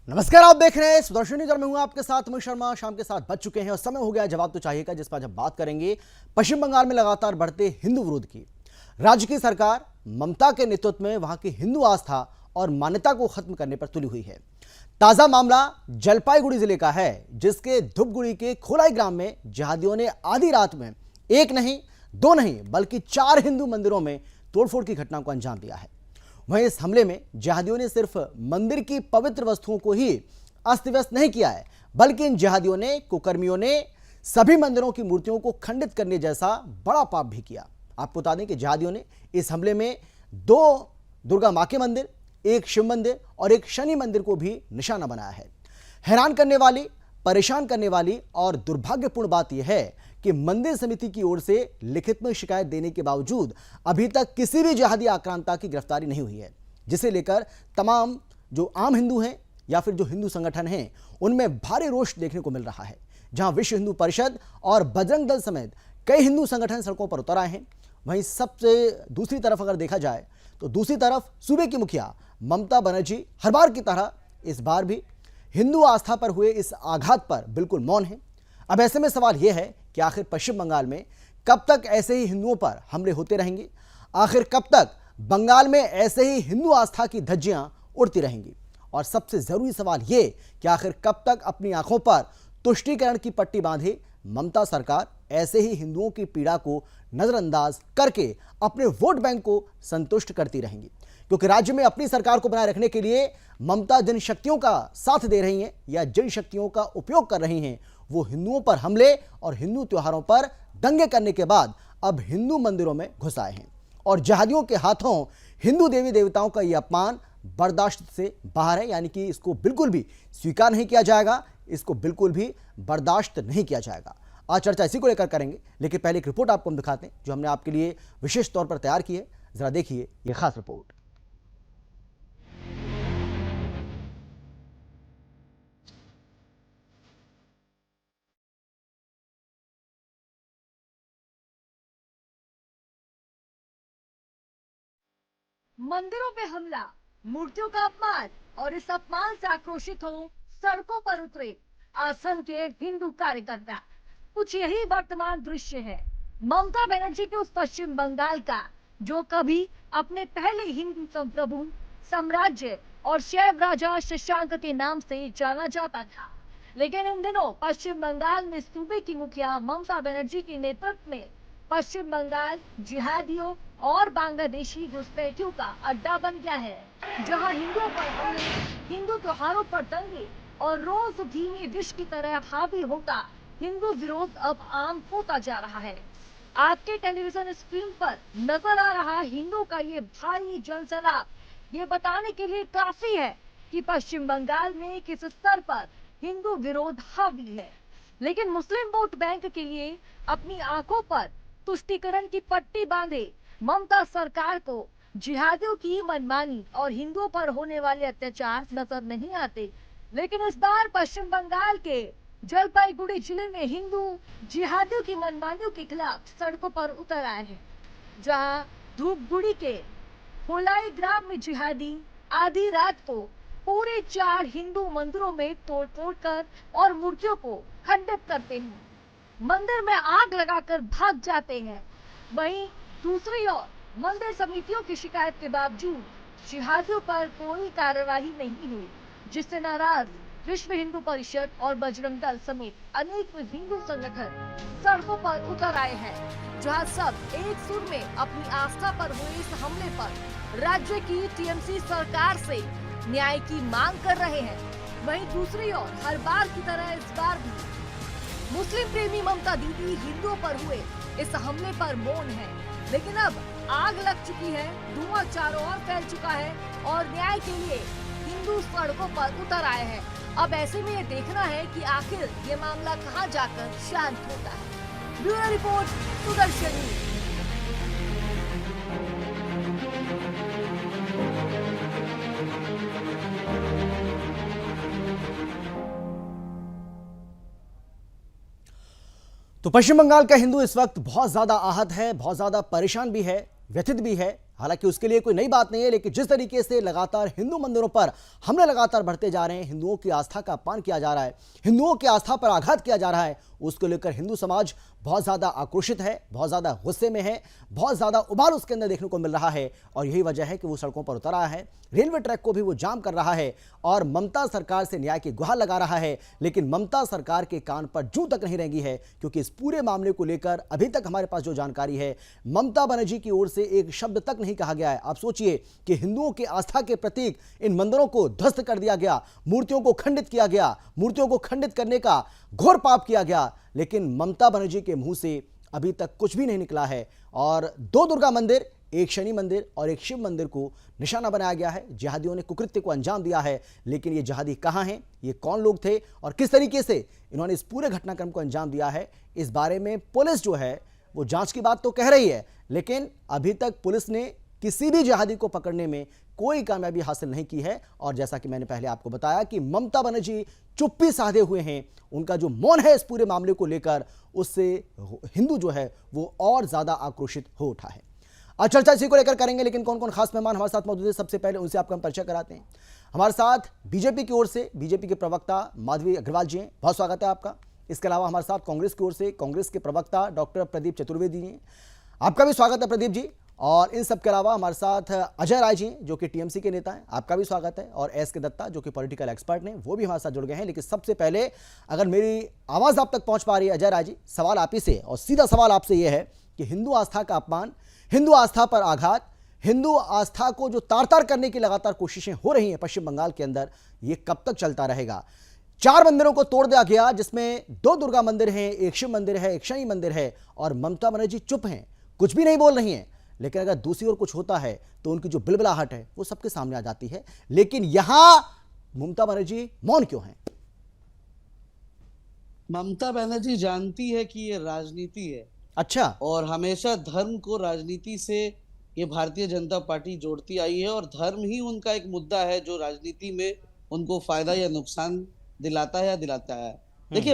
नमस्कार, आप देख रहे हैं सुदर्शन न्यूज और मैं हूं आपके साथ अमित शर्मा। शाम के 7 बज चुके हैं और समय हो गया जवाब तो चाहिए का, जिस पर जब बात करेंगे पश्चिम बंगाल में लगातार बढ़ते हिंदू विरोध की। राज्य की सरकार ममता के नेतृत्व में वहां की हिंदू आस्था और मान्यता को खत्म करने पर तुली हुई है। ताजा मामला जलपाईगुड़ी जिले का है, जिसके धूपगुड़ी के खोलाई ग्राम में जिहादियों ने आधी रात में एक नहीं, दो नहीं, बल्कि 4 हिंदू मंदिरों में तोड़फोड़ की घटना को अंजाम दिया है। वहीं इस हमले में जिहादियों ने सिर्फ मंदिर की पवित्र वस्तुओं को ही अस्त व्यस्त नहीं किया है, बल्कि इन जिहादियों ने, कुकर्मियों ने सभी मंदिरों की मूर्तियों को खंडित करने जैसा बड़ा पाप भी किया। आपको बता दें कि जिहादियों ने इस हमले में 2 दुर्गा मां के मंदिर, एक शिव मंदिर और एक शनि मंदिर को भी निशाना बनाया है। हैरान करने वाली, परेशान करने वाली और दुर्भाग्यपूर्ण बात यह है कि मंदिर समिति की ओर से लिखित में शिकायत देने के बावजूद अभी तक किसी भी जिहादी आक्रांता की गिरफ्तारी नहीं हुई है, जिसे लेकर तमाम जो आम हिंदू हैं या फिर जो हिंदू संगठन हैं, उनमें भारी रोष देखने को मिल रहा है। जहां विश्व हिंदू परिषद और बजरंग दल समेत कई हिंदू संगठन सड़कों पर उतर आए हैं, वहीं सबसे दूसरी तरफ अगर देखा जाए तो दूसरी तरफ सूबे की मुखिया ममता बनर्जी हर बार की तरह इस बार भी हिंदू आस्था पर हुए इस आघात पर बिल्कुल मौन है। अब ऐसे में सवाल यह है कि आखिर पश्चिम बंगाल में कब तक ऐसे ही हिंदुओं पर हमले होते रहेंगे? आखिर कब तक बंगाल में ऐसे ही हिंदू आस्था की धज्जियां उड़ती रहेंगी? और सबसे जरूरी सवाल यह कि आखिर कब तक अपनी आंखों पर तुष्टीकरण की पट्टी बांधे ममता सरकार ऐसे ही हिंदुओं की पीड़ा को नजरअंदाज करके अपने वोट बैंक को संतुष्ट करती रहेंगी? क्योंकि राज्य में अपनी सरकार को बनाए रखने के लिए ममता जिन शक्तियों का साथ दे रही हैं या जिन शक्तियों का उपयोग कर रही हैं, वो हिंदुओं पर हमले और हिंदू त्योहारों पर दंगे करने के बाद अब हिंदू मंदिरों में घुस आए हैं। और जिहादियों के हाथों हिंदू देवी देवताओं का यह अपमान बर्दाश्त से बाहर है, यानी कि इसको बिल्कुल भी स्वीकार नहीं किया जाएगा, इसको बिल्कुल भी बर्दाश्त नहीं किया जाएगा। आज चर्चा इसी को लेकर करेंगे, लेकिन पहले एक रिपोर्ट आपको हम दिखाते हैं जो हमने आपके लिए विशेष तौर पर तैयार की है। जरा देखिए यह खास रिपोर्ट। मंदिरों पे हमला, मूर्तियों का अपमान और इस अपमान से आक्रोशित हो सड़कों पर उतरे असंख्य हिंदू कार्यकर्ता। कुछ यही वर्तमान दृश्य है ममता बनर्जी के उस पश्चिम बंगाल का, जो कभी अपने पहले हिंदू संप्रभु साम्राज्य और शैव राजा शशांक के नाम से जाना जाता था। लेकिन इन दिनों पश्चिम बंगाल में सूबे की मुखिया ममता बनर्जी के नेतृत्व में पश्चिम बंगाल जिहादियों और बांग्लादेशी घुसपैठियों का अड्डा बन गया है, जहां हिंदुओं पर हमले, हिंदू त्योहारों पर दंगे और रोज धीमे विष की तरह हावी होता हिंदू विरोध अब आम होता जा रहा है। आपके टेलीविजन स्क्रीन पर नजर आ रहा हिंदुओं का ये भारी जनसैलाब ये बताने के लिए काफी है कि पश्चिम बंगाल में किस स्तर पर हिंदू विरोध हावी है। लेकिन मुस्लिम वोट बैंक के लिए अपनी आंखों पर तुष्टीकरण की पट्टी बांधे ममता सरकार को जिहादियों की मनमानी और हिंदुओं पर होने वाले अत्याचार नजर नहीं आते। लेकिन इस बार पश्चिम बंगाल के जलपाईगुड़ी जिले में हिंदू जिहादियों की मनमानियों के खिलाफ सड़कों पर उतर आए हैं, जहां धूपगुड़ी के होलाई ग्राम में जिहादी आधी रात को पूरे 4 हिंदू मंदिरों में तोड़-फोड़ कर और मूर्तियों को खंडित करते हैं, मंदिर में आग लगाकर भाग जाते हैं। वहीं दूसरी ओर मंदिर समितियों की शिकायत के बावजूद जिहादियों पर कोई कार्रवाई नहीं हुई, जिससे नाराज विश्व हिंदू परिषद और बजरंग दल समेत अनेक हिंदू संगठन सड़कों पर उतर आए हैं, जहां सब एक सुर में अपनी आस्था पर हुए इस हमले पर राज्य की टीएमसी सरकार से न्याय की मांग कर रहे हैं। वहीं दूसरी ओर हर बार की तरह इस बार भी मुस्लिम प्रेमी ममता दीदी हिंदुओं पर हुए इस हमले पर मौन है। लेकिन अब आग लग चुकी है, धुआं चारों ओर फैल चुका है और न्याय के लिए हिंदू सड़कों पर उतर आए हैं। अब ऐसे में ये देखना है कि आखिर ये मामला कहां जाकर शांत होता है। Bureau report, Sudarshan news. तो पश्चिम बंगाल का हिंदू इस वक्त बहुत ज्यादा आहत है, बहुत ज्यादा परेशान भी है, व्यथित भी है। हालांकि उसके लिए कोई नई बात नहीं है, लेकिन जिस तरीके से लगातार हिंदू मंदिरों पर हमले लगातार बढ़ते जा रहे हैं, हिंदुओं की आस्था का अपमान किया जा रहा है, हिंदुओं की आस्था पर आघात किया जा रहा है, उसको लेकर हिंदू समाज बहुत ज़्यादा आक्रोशित है, बहुत ज़्यादा गुस्से में है, बहुत ज़्यादा उबाल उसके अंदर देखने को मिल रहा है। और यही वजह है कि वो सड़कों पर उतर आया है, रेलवे ट्रैक को भी वो जाम कर रहा है और ममता सरकार से न्याय की गुहार लगा रहा है। लेकिन ममता सरकार के कान पर जूं तक नहीं रेंगी है, क्योंकि इस पूरे मामले को लेकर अभी तक हमारे पास जो जानकारी है, ममता बनर्जी की ओर से एक शब्द तक नहीं कहा गया है। आप सोचिए कि हिंदुओं की आस्था के प्रतीक इन मंदिरों को ध्वस्त कर दिया गया, मूर्तियों को खंडित किया गया, मूर्तियों को खंडित करने का घोर पाप किया गया, लेकिन ममता बनर्जी के मुंह से अभी तक कुछ भी नहीं निकला है। और दो दुर्गा मंदिर, एक शनि मंदिर और एक शिव मंदिर को निशाना बनाया गया है। जिहादियों ने कुकृत्य को अंजाम दिया है, लेकिन ये जिहादी कहां हैं, ये कौन लोग थे और किस तरीके से इन्होंने इस पूरे घटनाक्रम को अंजाम दिया है, इस बारे में पुलिस जो है वो जांच की बात तो कह रही है, लेकिन अभी तक पुलिस ने किसी भी जिहादी को पकड़ने में कोई कामयाबी हासिल नहीं की है। और जैसा कि मैंने पहले आपको बताया कि ममता बनर्जी चुप्पी साधे हुए हैं, उनका जो मौन है इस पूरे मामले को लेकर, उससे हिंदू जो है वो और ज्यादा आक्रोशित हो उठा है। आज चर्चा इसी को लेकर करेंगे, लेकिन कौन कौन खास मेहमान हमारे साथ मौजूद है, सबसे पहले उनसे आपका हम परिचय कराते हैं। हमारे साथ बीजेपी की ओर से बीजेपी के प्रवक्ता माधवी अग्रवाल जी हैं, बहुत स्वागत है आपका। इसके अलावा हमारे साथ कांग्रेस की ओर से कांग्रेस के प्रवक्ता डॉक्टर प्रदीप चतुर्वेदी जी हैं, आपका भी स्वागत है प्रदीप जी। और इन सब के अलावा हमारे साथ अजय राय जी जो कि टीएमसी के नेता हैं, आपका भी स्वागत है। और एस के दत्ता जो कि पॉलिटिकल एक्सपर्ट हैं, वो भी हमारे साथ जुड़ गए हैं। लेकिन सबसे पहले अगर मेरी आवाज़ आप तक पहुंच पा रही है अजय राय जी, सवाल आप ही से, और सीधा सवाल आपसे यह है कि हिंदू आस्था का अपमान, हिंदू आस्था पर आघात, हिंदू आस्था को जो तार तार करने की लगातार कोशिशें हो रही हैं पश्चिम बंगाल के अंदर, ये कब तक चलता रहेगा? 4 मंदिरों को तोड़ दिया गया, जिसमें 2 दुर्गा मंदिर हैं, एक शिव मंदिर है, एक शनि मंदिर है, और ममता बनर्जी चुप हैं, कुछ भी नहीं बोल रही हैं। लेकिन अगर दूसरी ओर कुछ होता है तो उनकी जो बिलबिलाहट है वो सबके सामने आ जाती है। लेकिन यहां ममता बनर्जी मौन क्यों हैं? ममता बनर्जी जानती है कि ये राजनीति है। अच्छा। और हमेशा धर्म को राजनीति से ये भारतीय जनता पार्टी जोड़ती आई है, और धर्म ही उनका एक मुद्दा है जो राजनीति में उनको फायदा या नुकसान दिलाता है या दिलाता है। देखिए,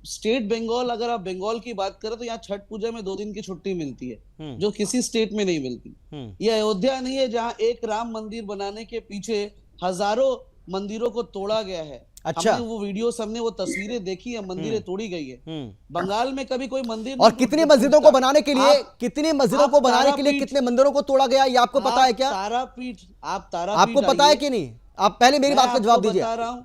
स्टेट बंगाल, अगर आप बंगाल की बात करें तो यहाँ छठ पूजा में 2 दिन की छुट्टी मिलती है, जो किसी स्टेट में नहीं मिलती। ये अयोध्या नहीं है जहाँ एक राम मंदिर बनाने के पीछे हजारों मंदिरों को तोड़ा गया है। अच्छा। हमने वो वीडियो, हमने वो तस्वीरें देखी है, मंदिरें तोड़ी गई है। बंगाल में कभी कोई मंदिर, और कितनी मस्जिदों को बनाने के लिए, कितनी मस्जिदों को बनाने के लिए कितने मंदिरों को तोड़ा गया, ये आपको पता है क्या? तारापीठ, आपको पता है कि नहीं? आप पहले मेरी बात का जवाब दीजिए।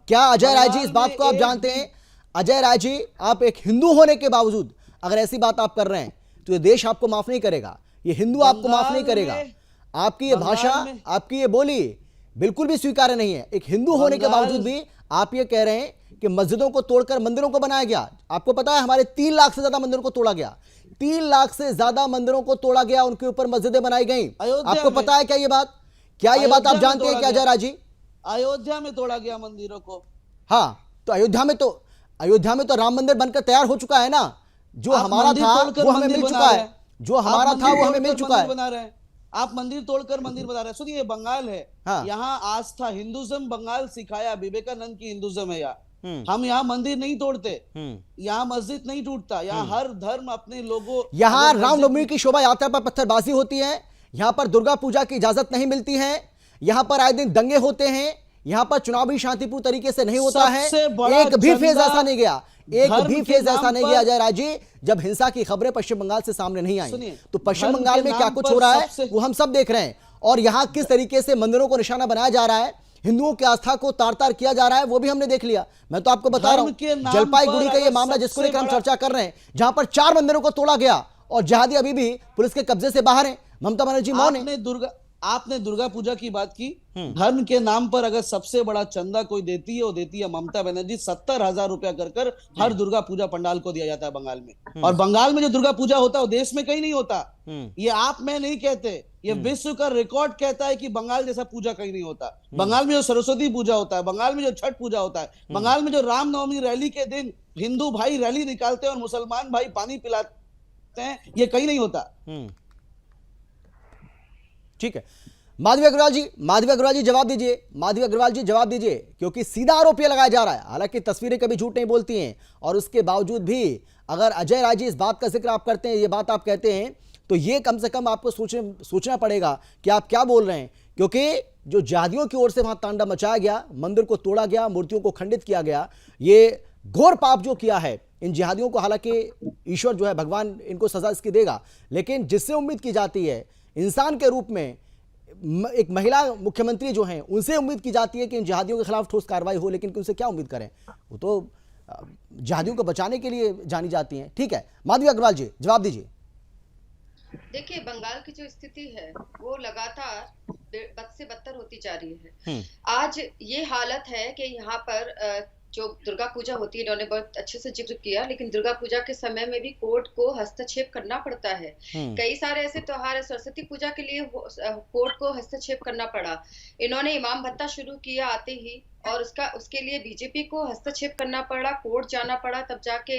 क्या अजय राय जी इस बात को आप जानते हैं? अजय राय जी, आप एक हिंदू होने के बावजूद अगर ऐसी बात आप कर रहे हैं तो ये देश आपको माफ नहीं करेगा, ये हिंदू आपको माफ नहीं करेगा। आपकी ये भाषा, आपकी ये बोली बिल्कुल भी स्वीकार्य नहीं है। एक हिंदू होने के बावजूद भी आप ये कह रहे हैं कि मस्जिदों को तोड़कर मंदिरों को बनाया गया। आपको पता है हमारे 3 लाख से ज्यादा मंदिरों को तोड़ा गया, 3 लाख से ज्यादा मंदिरों को तोड़ा गया, उनके ऊपर मस्जिदें बनाई गई। आपको पता है क्या ये बात? क्या ये बात आप जानते हैं क्या अजय राय जी? अयोध्या में तोड़ा गया मंदिरों को। हाँ, तो अयोध्या में तो राम मंदिर बनकर तैयार हो चुका है ना। जो हमारा था वो हमें मिल चुका है, जो हमारा था वो हमें मिल चुका है। बना रहे हैं आप, मंदिर तोड़कर मंदिर बना रहे हैं। सुनिए, बंगाल है, हाँ। यहाँ आस्था, हिंदुज्म बंगाल सिखाया, विवेकानंद की हिंदुज्म है यहाँ। हम यहाँ मंदिर नहीं तोड़ते, यहाँ मस्जिद नहीं टूटता, यहाँ हर धर्म अपने लोगों, यहाँ रामनवमी की शोभा यात्रा पर पत्थरबाजी होती है, यहाँ पर दुर्गा पूजा की इजाजत नहीं मिलती है, यहाँ पर आए दिन दंगे होते हैं, यहाँ पर चुनाव भी शांतिपूर्ण तरीके से नहीं होता है। एक भी फेज ऐसा नहीं गया, एक भी फेज ऐसा नहीं गया अजय राय जी, जब हिंसा की खबरें पश्चिम बंगाल से सामने नहीं आई। तो पश्चिम बंगाल में क्या कुछ हो रहा है वो हम सब देख रहे हैं, और यहाँ किस तरीके से मंदिरों को निशाना बनाया जा रहा है, हिंदुओं की आस्था को तार तार किया जा रहा है, वो भी हमने देख लिया। मैं तो आपको बता रहा हूं, जलपाईगुड़ी का ये मामला जिसको लेकर हम चर्चा कर रहे हैं, जहां पर 4 मंदिरों को तोड़ा गया और जिहादी अभी भी पुलिस के कब्जे से बाहर है। ममता बनर्जी मौन है। आपने दुर्गा पूजा की बात की। धर्म के नाम पर अगर सबसे बड़ा चंदा कोई देती है, वो देती है ममता बनर्जी। 70,000 रुपया कर हर दुर्गा पूजा पंडाल को दिया जाता है बंगाल में। और बंगाल में जो दुर्गा पूजा होता है वो देश में कहीं नहीं होता। ये आप मैं नहीं कहते, ये विश्व का रिकॉर्ड कहता है कि बंगाल जैसा पूजा कहीं नहीं होता। बंगाल में जो सरस्वती पूजा होता है, बंगाल में जो छठ पूजा होता है, बंगाल में जो रामनवमी रैली के दिन हिंदू भाई रैली निकालते हैं और मुसलमान भाई पानी पिलाते हैं, ये कहीं नहीं होता। ठीक है, माधवी अग्रवाल जी जवाब दीजिए। माधवी अग्रवाल जी जवाब दीजिए, क्योंकि सीधा आरोप यह लगाया जा रहा है, हालांकि तस्वीरें कभी झूठ नहीं बोलती हैं, और उसके बावजूद भी अगर अजय राय जी इस बात का जिक्र आप करते हैं, ये बात आप कहते हैं, तो ये कम से कम आपको सोचना पड़ेगा कि आप क्या बोल रहे हैं, क्योंकि जो जिहादियों की ओर से वहां तांडव मचाया गया, मंदिर को तोड़ा गया, मूर्तियों को खंडित किया गया, ये घोर पाप जो किया है इन जिहादियों को, हालांकि ईश्वर जो है भगवान इनको सजा इसकी देगा, लेकिन जिससे उम्मीद की जाती है इंसान के रूप में, एक महिला मुख्यमंत्री जो हैं उनसे उम्मीद की जाती है कि इन जिहादियों के खिलाफ ठोस कार्रवाई हो, लेकिन उनसे क्या उम्मीद करें, वो तो जिहादियों को बचाने के लिए जानी जाती हैं। ठीक है, माधवी अग्रवाल जी जवाब दीजिए। देखिए, बंगाल की जो स्थिति है वो लगातार बद से बदतर होती जा रही है। आज ये हालत है कि यहाँ पर जो दुर्गा पूजा होती है, इन्होंने बहुत अच्छे से जिक्र किया, लेकिन दुर्गा पूजा के समय में भी कोर्ट को हस्तक्षेप करना पड़ता है। कई सारे ऐसे त्योहार है, सरस्वती पूजा के लिए कोर्ट को हस्तक्षेप करना पड़ा। इन्होंने इमाम भत्ता शुरू किया आते ही, और उसके लिए बीजेपी को हस्तक्षेप करना पड़ा, कोर्ट जाना पड़ा, तब जाके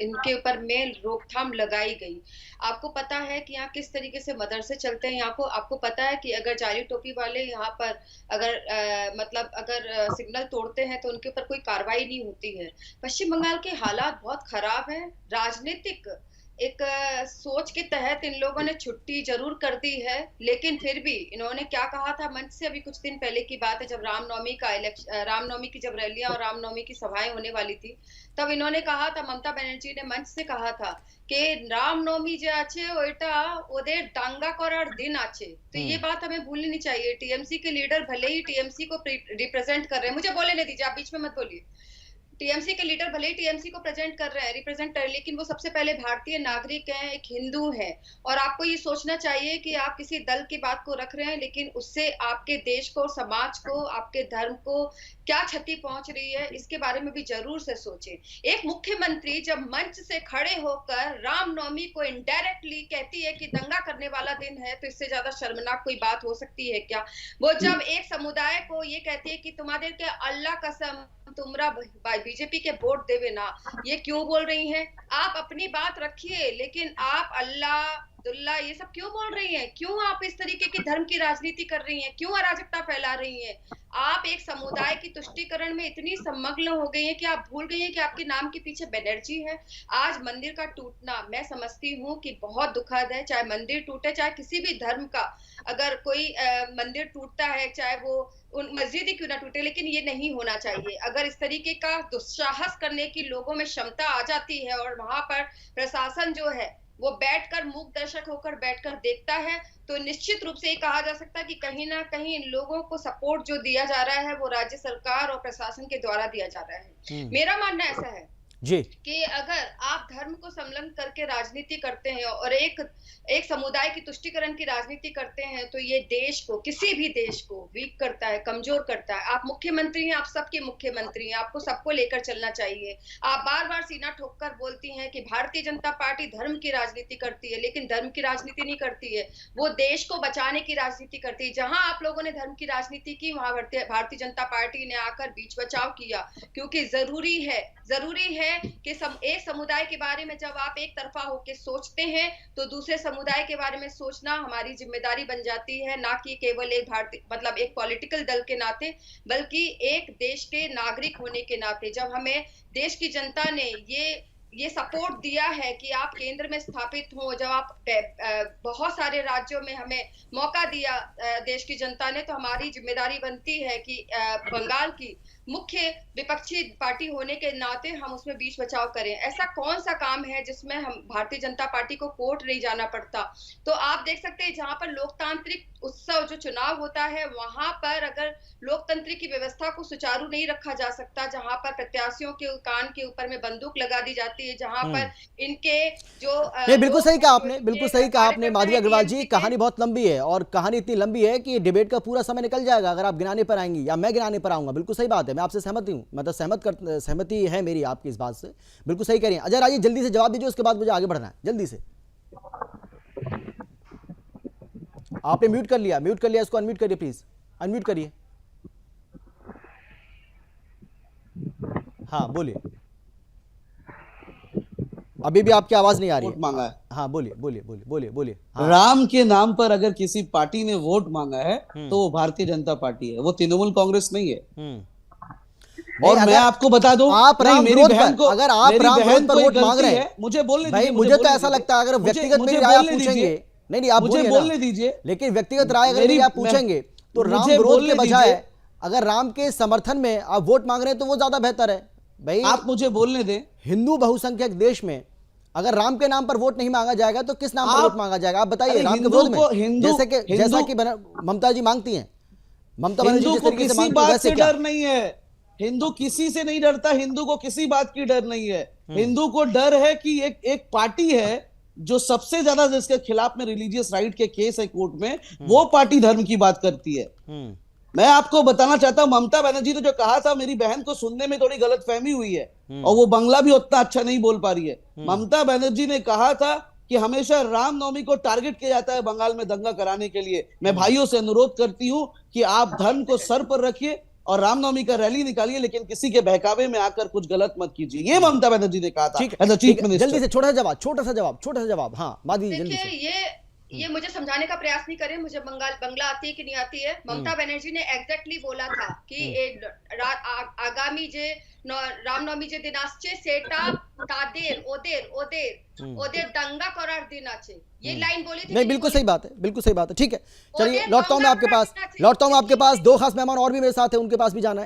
इनके ऊपर में रोकथाम लगाई गई। आपको पता है कि यहाँ किस तरीके से मदरसे चलते हैं। यहाँ को आपको पता है कि अगर जाली टोपी वाले यहाँ पर अगर सिग्नल तोड़ते हैं तो उनके ऊपर कोई कार्रवाई नहीं होती है। पश्चिम बंगाल के हालात बहुत खराब है। राजनीतिक एक सोच के तहत इन लोगों ने छुट्टी जरूर कर दी है, लेकिन फिर भी इन्होंने क्या कहा था मंच से, अभी कुछ दिन पहले की बात है, जब रामनवमी की जब रैलियां और रामनवमी की सभाएं होने वाली थी, तब इन्होंने कहा था, ममता बनर्जी ने मंच से कहा था कि रामनवमी जो आछे ओटा ओদের दांगा करार दिन आछे। तो ये बात हमें भूलनी नहीं चाहिए। टीएमसी के लीडर भले ही टीएमसी को रिप्रेजेंट कर रहे हैं, मुझे बोलने दीजिए, आप बीच में मत बोलिए। टीएमसी के लीडर भले ही टीएमसी को रिप्रेजेंट कर रहे हैं, लेकिन वो सबसे पहले भारतीय नागरिक हैं, एक हिंदू हैं। और आपको ये सोचना चाहिए कि आप किसी दल की बात को रख रहे हैं, लेकिन उससे आपके देश को, समाज को, आपके धर्म को क्या क्षति पहुंच रही है, इसके बारे में भी जरूर से सोचें। एक मुख्यमंत्री जब मंच से खड़े होकर रामनवमी को इनडायरेक्टली कहती है कि दंगा करने वाला दिन है, तो इससे ज्यादा शर्मनाक कोई बात हो सकती है क्या? वो जब एक समुदाय को ये कहती है कि तुम्हारे के अल्लाह कसम तुमरा बीजेपी के वोट देवे ना, ये क्यों बोल रही हैं? आप अपनी बात रखिए, लेकिन आप अल्लाह दुल्ला ये सब क्यों बोल रही हैं? क्यों आप इस तरीके की धर्म की राजनीति कर रही हैं? क्यों अराजकता फैला रही हैं? आप एक समुदाय की तुष्टीकरण में इतनी संलग्न हो गई हैं कि आप भूल गई हैं कि आपके नाम के पीछे बनर्जी है। आज मंदिर का टूटना मैं समझती हूँ कि बहुत दुखद है। चाहे मंदिर टूटे, चाहे किसी भी धर्म का अगर कोई मंदिर टूटता है, चाहे वो उन मस्जिद ही क्यों ना टूटे, लेकिन ये नहीं होना चाहिए। अगर इस तरीके का दुस्साहस करने की लोगों में क्षमता आ जाती है और वहां पर प्रशासन जो है वो बैठकर मूक दर्शक होकर बैठकर देखता है, तो निश्चित रूप से ये कहा जा सकता है कि कहीं ना कहीं इन लोगों को सपोर्ट जो दिया जा रहा है वो राज्य सरकार और प्रशासन के द्वारा दिया जा रहा है। मेरा मानना ऐसा है जी कि अगर आप धर्म को संलग्न करके राजनीति करते हैं और एक समुदाय की तुष्टीकरण की राजनीति करते हैं, तो ये देश को, किसी भी देश को वीक करता है, कमजोर करता है। आप मुख्यमंत्री हैं, आप सबके मुख्यमंत्री हैं, आपको सबको लेकर चलना चाहिए। आप बार बार सीना ठोककर बोलती हैं कि भारतीय जनता पार्टी धर्म की राजनीति करती है, लेकिन धर्म की राजनीति नहीं करती है, वो देश को बचाने की राजनीति करती है। जहां आप लोगों ने धर्म की राजनीति की, वहां भारतीय जनता पार्टी ने आकर बीच बचाव किया, क्योंकि जरूरी है कि एक समुदाय के बारे में जब आप एक तरफा होकर सोचते हैं, तो दूसरे समुदाय के बारे में सोचना हमारी जिम्मेदारी बन जाती है, ना कि केवल एक एक पॉलिटिकल दल के नाते, बल्कि एक देश के नागरिक होने के नाते। जब हमें देश की जनता ने ये सपोर्ट दिया है कि आप केंद्र में स्थापित हो, जब आप बहुत सारे राज्यों में हमें मौका दिया देश की जनता ने, तो हमारी जिम्मेदारी बनती है कि बंगाल की मुख्य विपक्षी पार्टी होने के नाते हम उसमें बीच बचाव करें। ऐसा कौन सा काम है जिसमें हम भारतीय जनता पार्टी को कोर्ट नहीं जाना पड़ता? तो आप देख सकते हैं जहां पर लोकतांत्रिक उत्सव जो चुनाव होता है, वहां पर अगर लोकतंत्र की व्यवस्था को सुचारू नहीं रखा जा सकता, जहां पर प्रत्याशियों के कान के ऊपर में बंदूक लगा दी जाती है, जहां पर इनके जो नहीं, बिल्कुल सही कहा आपने, बिल्कुल सही कहा आपने माधवी अग्रवाल जी। कहानी बहुत लंबी है और कहानी इतनी लंबी है कि डिबेट का पूरा समय निकल जाएगा अगर आप गिनाने पर आएंगी या मैं गिनाने पर आऊंगा। बिल्कुल सही बात है, मैं आपसे सहमत हूँ, मतलब सहमति है मेरी आपकी इस बात से, बिल्कुल सही कह रही हैं। अजय राजी जल्दी से जवाब दीजिए, उसके बाद मुझे आगे बढ़ना है, जल्दी से। आपने म्यूट कर लिया, इसको अनम्यूट करिए प्लीज, अनम्यूट करिए। हाँ बोलिए, अभी भी आपकी आवाज नहीं आ रही है। मांगा है। हाँ बोलिए। हाँ। राम के नाम पर अगर किसी पार्टी ने वोट मांगा है तो वो भारतीय जनता पार्टी है, वो तृणमूल कांग्रेस नहीं है। और नहीं, मैं अगर आपको बता दूं, आप नहीं, राम मेरी विरोध बहन पर, को, अगर आप मेरी राम बहन विरोध पर को एक वोट मांग गलती रहे है, हैं, मुझे बोलने भाई दीजिए, मुझे तो ऐसा लगता है अगर व्यक्तिगत मेरी राय आप बोलने पूछेंगे, दीजिए, नहीं आप मुझे बोलिए ना, बोलने दीजिए, लेकिन व्यक्तिगत राय अगर मेरी मेरी आप पूछेंगे तो राम मुझे विरोध के बोलने बजाय दीजिए, अगर राम के समर्थन में आप वोट मांग रहे हैं तो वो ज्यादा बेहतर है। भाई आप मुझे बोलने दें। हिंदू बहुसंख्यक देश में अगर राम के नाम पर वोट नहीं मांगा जाएगा तो किस नाम पर वोट मांगा जाएगा? आप बताइए। अरे राम के हिंदू विरोध में को हिंदू जैसा कि ममता जी मांगती हैं, ममता बनर्जी हिंदू जिस को तरीके से किसी मांगती है बात वैसे से क्या? डर नहीं है, हिंदू किसी से नहीं डरता, हिंदू को किसी बात की डर नहीं है। हिंदू को डर है कि एक पार्टी है जो सबसे ज्यादा जिसके खिलाफ में रिलीजियस राइट के केस है कोर्ट में, वो पार्टी धर्म की बात करती है। मैं आपको बताना चाहता हूं, ममता बनर्जी ने जो कहा था, मेरी बहन को सुनने में थोड़ी गलतफहमी हुई है और वो बांग्ला भी उतना अच्छा नहीं बोल पा रही है। ममता बनर्जी ने कहा था कि हमेशा रामनवमी को टारगेट किया जाता है बंगाल में दंगा कराने के लिए। मैं भाइयों से अनुरोध करती हूं कि आप धर्म को सर पर रखिए और रामनवमी का रैली निकालिए, लेकिन किसी के बहकावे में आकर कुछ गलत मत कीजिए। ये ममता बनर्जी ने कहा था एज अ चीफ मिनिस्टर। जल्दी से छोटा सा जवाब। हाँ माधवी जी, जल्दी से। देखिए, ये मुझे समझाने का प्रयास नहीं करें मुझे बंगला आती है कि नहीं आती है। ममता बनर्जी ने एग्जैक्टली बोला था कि आगामी जे रामनवमी जे दिन आसছে সেটা তাদের ওদের दंगा करार दिन আছে, ये लाइन बोली थी। नहीं बिल्कुल सही बात है, बिल्कुल सही बात है। ठीक है, चलिए लौटता हूं मैं आपके पास। दो खास मेहमान और भी मेरे साथ हैं, उनके पास भी जाना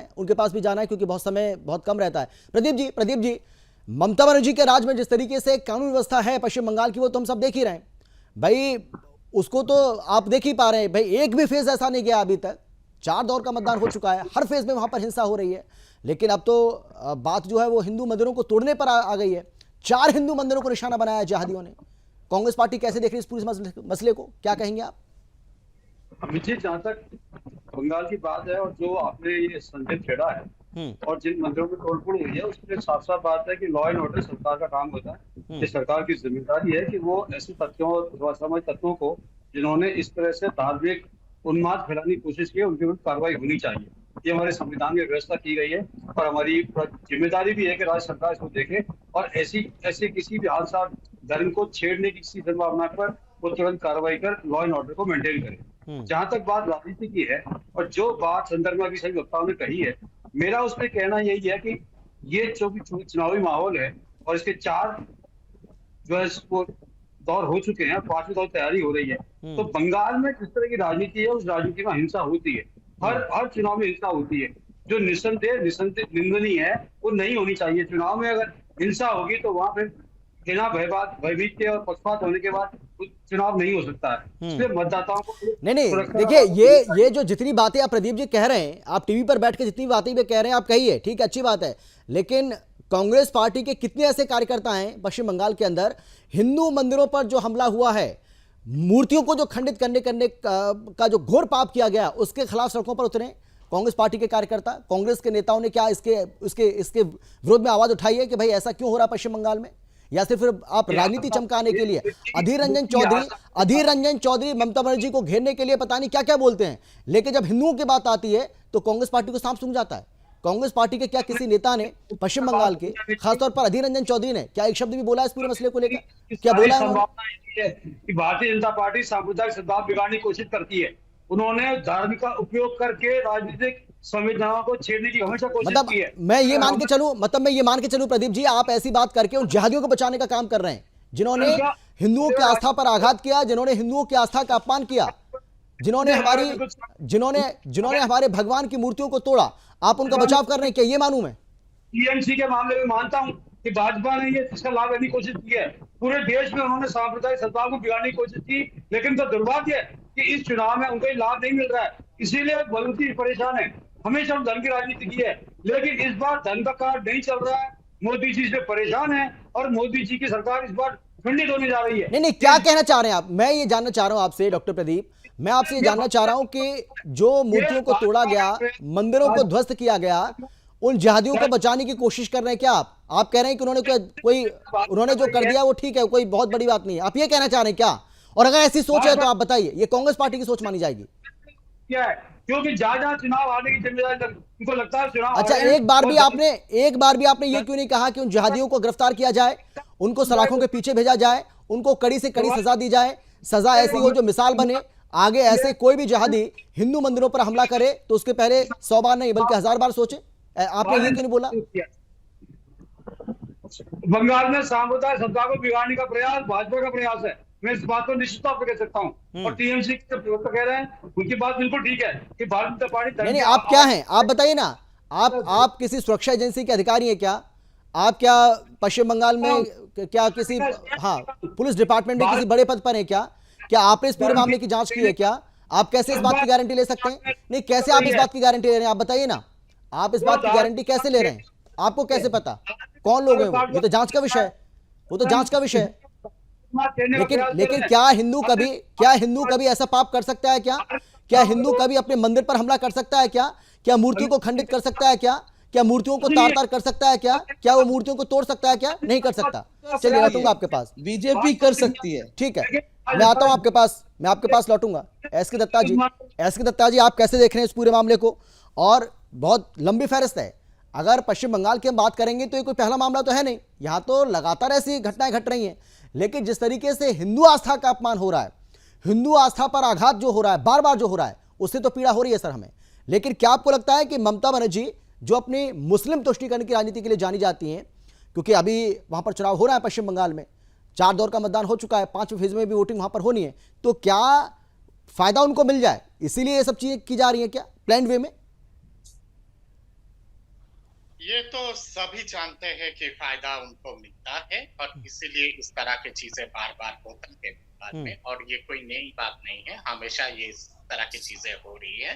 है क्योंकि बहुत समय बहुत कम रहता है। प्रदीप जी, ममता बनर्जी के राज में जिस तरीके से कानून व्यवस्था है पश्चिम बंगाल की, वो तो हम सब देख ही रहे हैं भाई, उसको तो आप देख ही पा रहे हैं भाई। एक भी फेज ऐसा नहीं गया अभी तक, 4 दौर का मतदान हो चुका है, हर फेज में वहां पर हिंसा हो रही है। लेकिन अब तो बात जो है वो हिंदू मंदिरों को तोड़ने पर आ गई है। 4 हिंदू मंदिरों को निशाना बनाया जिहादियों ने। कांग्रेस पार्टी कैसे देख रही है इस पूरे मसले को, क्या कहेंगे आप? अभिजीत, जहाँ तक बंगाल की बात है और जो आपने ये संदेश छेड़ा है और जिन मंदिरों में तोड़फोड़ हुई है, उसमें साफ साफ बात है कि लॉ एंड ऑर्डर सरकार का काम होता है। ये सरकार की जिम्मेदारी है कि वो ऐसे तथ्यों और असामाजिक तत्वों को जिन्होंने इस तरह से धार्मिक उन्माद फैलाने की कोशिश की है, उनके विरुद्ध कार्रवाई होनी चाहिए। ये हमारे संविधान में व्यवस्था की गई है और हमारी जिम्मेदारी भी है कि राज्य सरकार इसको देखे और ऐसी किसी भी हादसा धर्म को छेड़ने की किसी संभावना पर वो तुरंत कार्रवाई कर लॉ एंड ऑर्डर को मेंटेन करे। जहां तक बात राजनीति की है और जो बात संदर्भ में अभी सभी वक्ताओं ने कही है, मेरा उसमें कहना यही है कि ये जो भी चुनावी माहौल है और इसके 4 जो है वो दौर हो चुके हैं, 5वें दौर तैयारी हो रही है, तो बंगाल में जिस तरह की राजनीति है उस राजनीति में हिंसा होती है, हर चुनाव में हिंसा होती है, जो निंदनीय है, वो नहीं होनी चाहिए। चुनाव में अगर हिंसा होगी तो वहां पे बिना भयभीत के और पक्षपात होने के बाद चुनाव नहीं हो सकता है। इसलिए मतदाताओं को नहीं देखिए, ये जो जितनी बातें आप प्रदीप जी कह रहे हैं, आप टीवी पर बैठ के जितनी बातें भी कह रहे हैं आप कहिए, ठीक है, अच्छी बात है। लेकिन कांग्रेस पार्टी के कितने ऐसे कार्यकर्ता हैं पश्चिम बंगाल के अंदर, हिंदू मंदिरों पर जो हमला हुआ है, मूर्तियों को जो खंडित करने का जो घोर पाप किया गया, उसके खिलाफ सड़कों पर उतरे कांग्रेस पार्टी के कार्यकर्ता, कांग्रेस के नेताओं ने क्या इसके विरोध में आवाज उठाई है कि भाई ऐसा क्यों हो रहा है पश्चिम बंगाल में? या सिर्फ आप राजनीति चमकाने के लिए? अधीर रंजन चौधरी ममता बनर्जी को घेरने के लिए पता नहीं क्या क्या बोलते हैं, लेकिन जब हिंदुओं की बात आती है तो कांग्रेस पार्टी को सांप सूंघ जाता है। कांग्रेस पार्टी के क्या किसी नेता ने पश्चिम बंगाल के, खासतौर पर अधीर रंजन चौधरी ने क्या एक शब्द भी बोला इस पूरे मसले को लेकर? क्या बोला है कि भारतीय जनता पार्टी सांप्रदायिक सद्भाव बिगाड़ने की कोशिश करती है? उन्होंने धर्म का उपयोग करके राजनीतिक संविधानों को छेड़ने की हमेशा कोशिश की है। मैं ये मान के चलूं प्रदीप जी, आप ऐसी बात करके उन जिहादियों को बचाने का काम कर रहे हैं जिन्होंने हिंदुओं की आस्था पर आघात किया, जिन्होंने हिंदुओं की आस्था का अपमान किया, जिन्होंने हमारे भगवान की मूर्तियों को तोड़ा। आप उनका बचाव कर रहे हैं क्या? ये मानूं मैं टीएमसी के मामले में मानता हूं कि भाजपा ने ये इसका लाभ लेने की कोशिश की है। पूरे देश में उन्होंने सांप्रदायिक सद्भाव को बिगाड़ने की कोशिश की, लेकिन तो दुर्भाग्य है कि इस चुनाव में उनको लाभ नहीं मिल रहा है, इसीलिए बहुत ही परेशान है। हमेशा हम धन की राजनीति की है, लेकिन इस बार धन का कार्ड नहीं चल रहा है। मोदी जी से परेशान है और मोदी जी की सरकार इस बार खंडित होने जा रही है। नहीं, क्या कहना चाह रहे हैं आप? मैं ये जानना चाह रहा हूं आपसे डॉक्टर प्रदीप, मैं आपसे ये जानना चाह रहा हूं कि जो मूर्तियों को तोड़ा गया, मंदिरों को ध्वस्त किया गया, उन जिहादियों को बचाने की कोशिश कर रहे हैं क्या आप? आप कह रहे हैं कि उन्होंने जो कर दिया वो ठीक है, कोई बहुत बड़ी बात नहीं है, आप ये कहना चाह रहे हैं क्या? और अगर ऐसी सोच है तो आप बताइए, ये कांग्रेस पार्टी की सोच मानी जाएगी क्या है? क्योंकि जहां चुनाव हारने की जिम्मेदारी उनको लगता है चुनाव। अच्छा, एक बार भी आपने ये क्यों नहीं कहा कि उन जिहादियों को गिरफ्तार किया जाए, उनको सलाखों के पीछे भेजा जाए, उनको कड़ी से कड़ी सजा दी जाए, सजा ऐसी हो जो मिसाल बने, आगे ऐसे कोई भी जिहादी हिंदू मंदिरों पर हमला करे तो उसके पहले 100 बार नहीं बल्कि 1000 बार सोचे? आपने ये क्यों नहीं बोला? बंगाल में सामुदायिक सत्ता को बिगाड़ने का प्रयास भाजपा का प्रयास है, मैं इस बात को निश्चित तौर पर कह सकता हूँ। और टीएमसी के प्रवक्ता कह रहे हैं, उनकी बात बिल्कुल ठीक है कि भारतीय जनता पार्टी नहीं, आप क्या हैं? आप बताइए ना। आप किसी सुरक्षा एजेंसी के अधिकारी हैं क्या? आप क्या पश्चिम बंगाल में क्या किसी, हाँ, पुलिस डिपार्टमेंट में किसी बड़े पद पर हैं क्या? क्या आपने इस पूरे मामले की जांच की है क्या? आप कैसे इस बात की गारंटी ले सकते हैं? नहीं, कैसे आप इस बात की गारंटी ले रहे हैं? आप बताइए ना, आप इस बात की गारंटी कैसे ले रहे हैं? आपको कैसे पता कौन लोग हैं वो? ये तो जांच का विषय है, वो तो जांच का विषय है। लेकिन क्या हिंदू कभी ऐसा पाप कर सकता है क्या? क्या हिंदू कभी अपने मंदिर पर हमला कर सकता है क्या? क्या मूर्तियों को खंडित कर सकता है क्या? क्या मूर्तियों को तार तार कर सकता है क्या? क्या वो मूर्तियों को तोड़ सकता है क्या? नहीं कर सकता। चलिए, लौटूंगा आपके पास। बीजेपी कर सकती है। ठीक है, मैं आता हूं आपके पास, मैं आपके पास लौटूंगा। एसके दत्ता जी, आप कैसे देख रहे हैं इस पूरे मामले को? और बहुत लंबी फहरिस्त है। अगर पश्चिम बंगाल की हम बात करेंगे तो ये कोई पहला मामला तो है नहीं, यहां तो लगातार ऐसी घटनाएं घट रही हैं। लेकिन जिस तरीके से हिंदू आस्था का अपमान हो रहा है, हिंदू आस्था पर आघात जो हो रहा है, बार बार जो हो रहा है, उससे तो पीड़ा हो रही है सर हमें। लेकिन क्या आपको लगता है कि ममता बनर्जी, जो अपनी मुस्लिम तुष्टीकरण की राजनीति के लिए जानी जाती हैं, क्योंकि अभी वहां पर चुनाव हो रहा है पश्चिम बंगाल में, 4 दौर का मतदान हो चुका है, 5वें फेज में भी वोटिंग वहां पर होनी है, तो क्या फायदा उनको मिल जाए, इसीलिए ये सब चीजें की जा रही है क्या प्लान वे में? ये तो सभी जानते हैं कि फायदा उनको मिलता है और इसीलिए इस तरह की चीजें बार बार होती है बाद में। और ये कोई नई बात नहीं है, हमेशा ये इस तरह की चीजें हो रही है।